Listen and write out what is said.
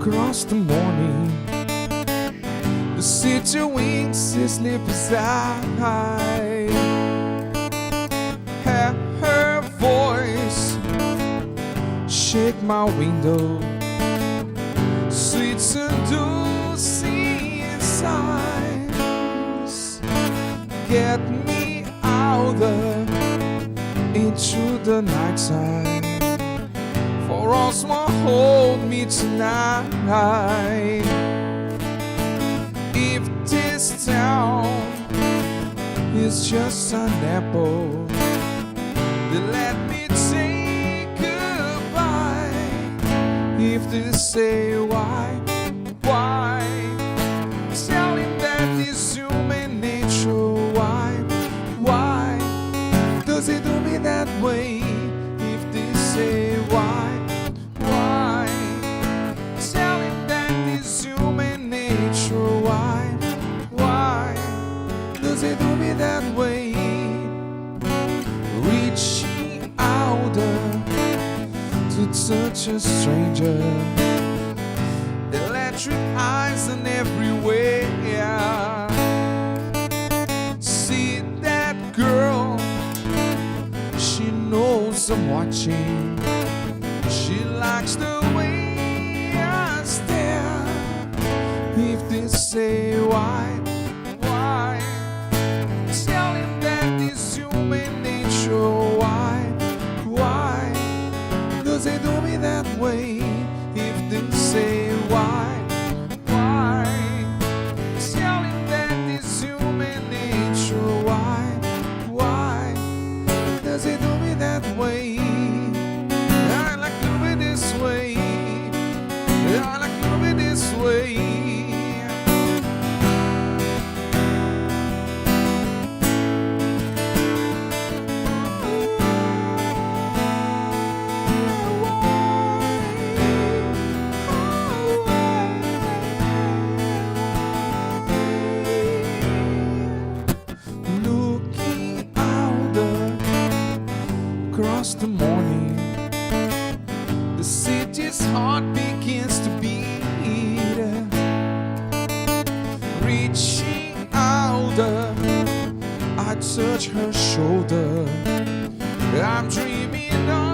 across the morning. The city winks its sleepless eye. Her voice shake my window, sweet seducing sighs get me out there into the night side. For all small hold me tonight. If this town is just an apple, then let me say goodbye. If they say why, tell him that it's human nature. Why does it do me that way? If they say why, tell him that it's human nature. Why does it do me that way? Reaching out to touch a stranger, electric eyes and everywhere. See that girl, she knows I'm watching. She likes the way I stare. If they say why, tell him that it's human nature. Why does it do me that way? If they say why, tell him that it's human nature. Why does it do me that way? I like to be this way. I like to be this way. Across the morning, the city's heart begins to beat. Reaching out, I touch her shoulder. I'm dreaming of